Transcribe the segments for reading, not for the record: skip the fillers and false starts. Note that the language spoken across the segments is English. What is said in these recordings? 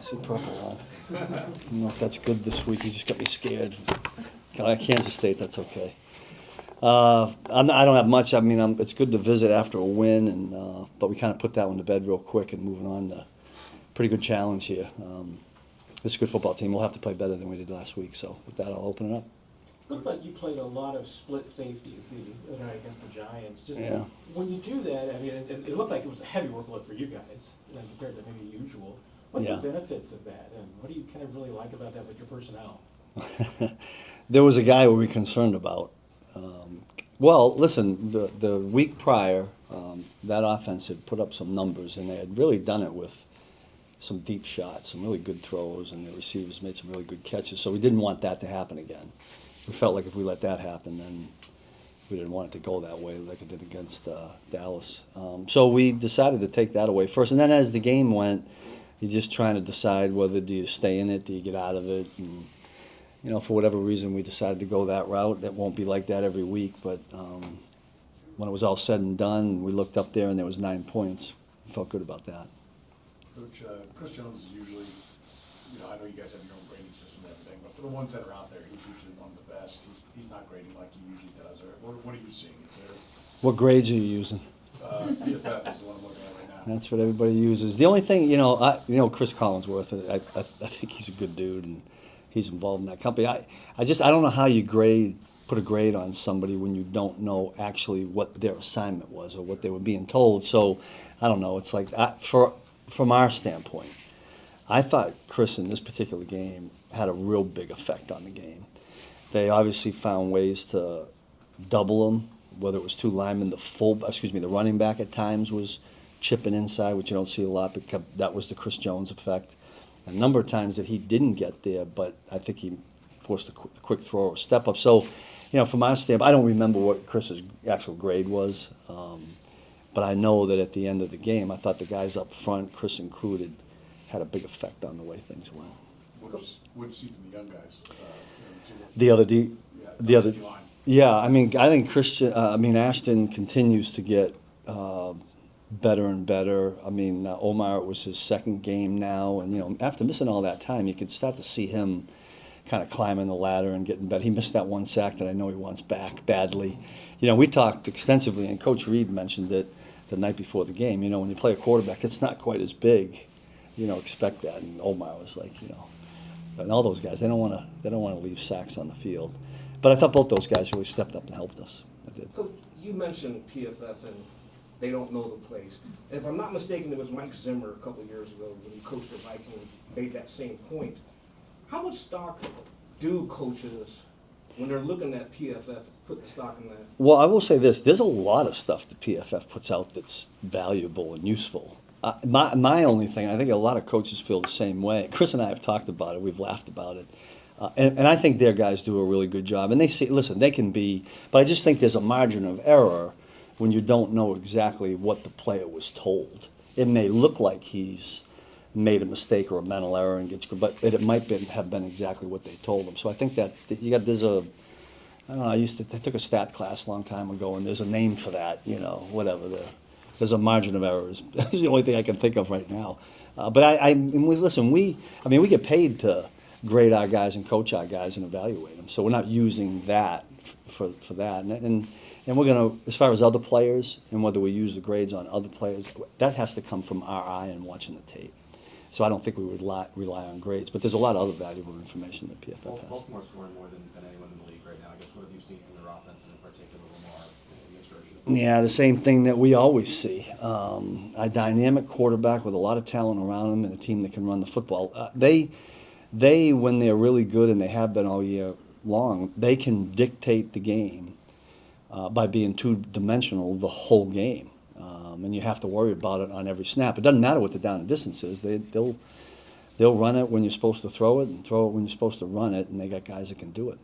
see purple. I don't know if that's good this week. You just got me scared. Kansas State, that's okay. I don't have much. I mean, it's good to visit after a win, and but we kind of put that one to bed real quick and moving on to pretty good challenge here. This is a good football team. We'll have to play better than we did last week. So with that, I'll open it up. Looked like you played a lot of split safeties against the Giants. Just Yeah. when you do that, I mean, it looked like it was a heavy workload for you guys compared to maybe usual. What's Yeah. the benefits of that, and what do you kind of really like about that with your personnel? There was a guy we were concerned about. Well, listen, the week prior, that offense had put up some numbers, and they had really done it with some deep shots, some really good throws, and the receivers made some really good catches. So we didn't want that to happen again. We felt like if we let that happen, then we didn't want it to go that way like it did against Dallas. So we decided to take that away first. And then as the game went, you're just trying to decide whether do you stay in it, do you get out of it. And, you know, for whatever reason, we decided to go that route. It won't be like that every week, but when it was all said and done, we looked up there and there was 9 points. We felt good about that. Coach, Chris Jones is usually, you know, I know you guys have your own grading system and everything, but for the ones that are out there, he's usually one of the best. He's not grading like he usually does. Or what are you seeing? Is there, What grades are you using? PFF is the one I'm looking at right now. That's what everybody uses. The only thing, you know, Chris Collinsworth, I think he's a good dude, and he's involved in that company. I don't know how you put a grade on somebody when you don't know actually what their assignment was or what they were being told. So, I don't know. It's like, from our standpoint, I thought Chris in this particular game had a real big effect on the game. They obviously found ways to double him, whether it was two linemen, the running back at times was chipping inside, which you don't see a lot, because that was the Chris Jones effect. A number of times that he didn't get there, but I think he forced a quick throw or step up. So, you know, from my standpoint, I don't remember what Chris's actual grade was, but I know that at the end of the game, I thought the guys up front, Chris included, had a big effect on the way things went. What did you see from the young guys? The other, I mean, I think Ashton continues to get better and better. I mean, Omar, it was his second game now, and you know, after missing all that time, you could start to see him kind of climbing the ladder and getting better. He missed that one sack that I know he wants back badly. You know, we talked extensively, and Coach Reed mentioned it the night before the game. You know, when you play a quarterback, it's not quite as big. You know, expect that. And Omar was like, you know, and all those guys, they don't want to leave sacks on the field. But I thought both those guys really stepped up and helped us. I did. Coach, you mentioned PFF and they don't know the plays. If I'm not mistaken, it was Mike Zimmer a couple of years ago when he coached the Vikings made that same point. How much stock do coaches, when they're looking at PFF, put the stock in that? Well, I will say this. There's a lot of stuff that PFF puts out that's valuable and useful. My only thing, I think a lot of coaches feel the same way. Chris and I have talked about it. We've laughed about it. And I think their guys do a really good job. And they see, listen, they can be, but I just think there's a margin of error when you don't know exactly what the player was told. It may look like he's made a mistake or a mental error and gets, but it might have been exactly what they told him. So I think that there's a, I don't know, I took a stat class a long time ago, and there's a name for that, you know, whatever. There's a margin of errors. That's the only thing I can think of right now. But we get paid to grade our guys and coach our guys and evaluate them. So we're not using that for that. And we're going to, as far as other players and whether we use the grades on other players, that has to come from our eye and watching the tape. So I don't think we would rely on grades. But there's a lot of other valuable information that PFF has. Baltimore scoring more than anyone in the league right now. I guess what have you seen from their offense and in particular Lamar in this version? Yeah, the same thing that we always see. A dynamic quarterback with a lot of talent around him and a team that can run the football. They, when they're really good, and they have been all year long, they can dictate the game by being two-dimensional the whole game. And you have to worry about it on every snap. It doesn't matter what the down and distance is. They'll run it when you're supposed to throw it and throw it when you're supposed to run it, and they got guys that can do it.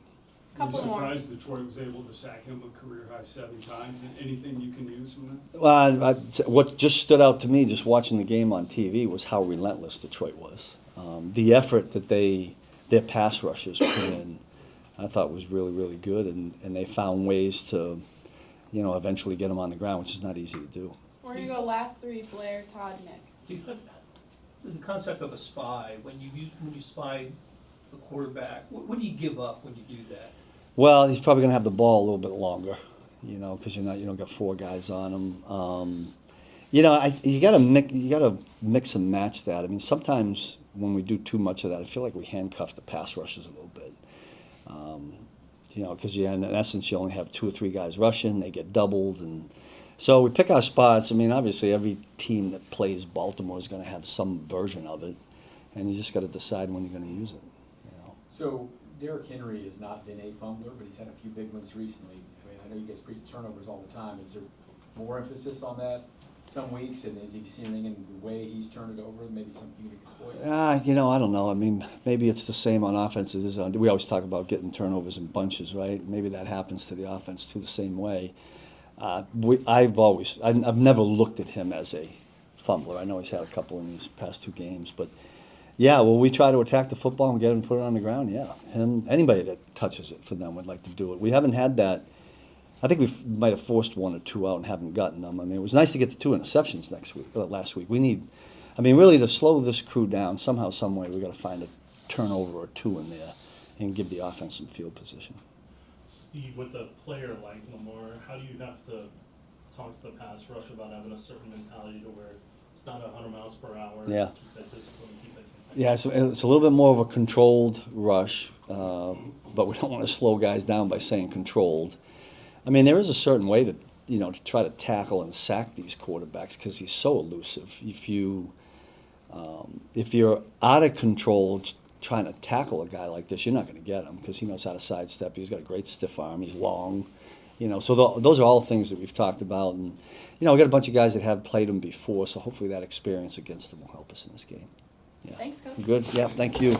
I'm surprised Detroit was able to sack him a career-high 7 times. Anything you can use from that? What just stood out to me just watching the game on TV was how relentless Detroit was. The effort that their pass rushers put in, I thought was really, really good, and they found ways to, you know, eventually get them on the ground, which is not easy to do. Where do you go last three? Blair, Todd, Nick. the concept of a spy, when you spy the quarterback, what do you give up when you do that? Well, he's probably going to have the ball a little bit longer, you know, because you don't got four guys on him. You know, you got to mix and match that. I mean, sometimes when we do too much of that, I feel like we handcuff the pass rushers a little bit. You know, because in essence you only have 2 or 3 guys rushing, they get doubled, and so we pick our spots. I mean, obviously every team that plays Baltimore is going to have some version of it, and you just got to decide when you're going to use it. You know. So Derrick Henry has not been a fumbler, but he's had a few big ones recently. I mean, I know you guys preach turnovers all the time. Is there more emphasis on that some weeks? And have you seen anything in the way he's turned it over, maybe something you could exploit? You know, I don't know. I mean, maybe it's the same on offense as it is on. We always talk about getting turnovers in bunches, right? Maybe that happens to the offense too, the same way. I've never looked at him as a fumbler. I know he's had a couple in these past 2 games, but yeah, well, we try to attack the football and get him to put it on the ground. Yeah, anybody that touches it for them would like to do it. We haven't had that. I think we might have forced 1 or 2 out and haven't gotten them. I mean, it was nice to get the 2 interceptions last week. Really, to slow this crew down somehow, some way, we got to find a turnover or 2 in there and give the offense some field position. Steve, with a player like Lamar, how do you have to talk to the pass rush about having a certain mentality to where it's not 100 miles per hour? Yeah. Keep that discipline, keep that contact? Yeah, it's a little bit more of a controlled rush, but we don't want to slow guys down by saying controlled. I mean, there is a certain way to try to tackle and sack these quarterbacks because he's so elusive. If you're out of control trying to tackle a guy like this, you're not going to get him because he knows how to sidestep. He's got a great stiff arm. He's long, So those are all things that we've talked about, and we got a bunch of guys that have played him before, so hopefully that experience against them will help us in this game. Yeah. Thanks, Coach. Good. Yeah. Thank you.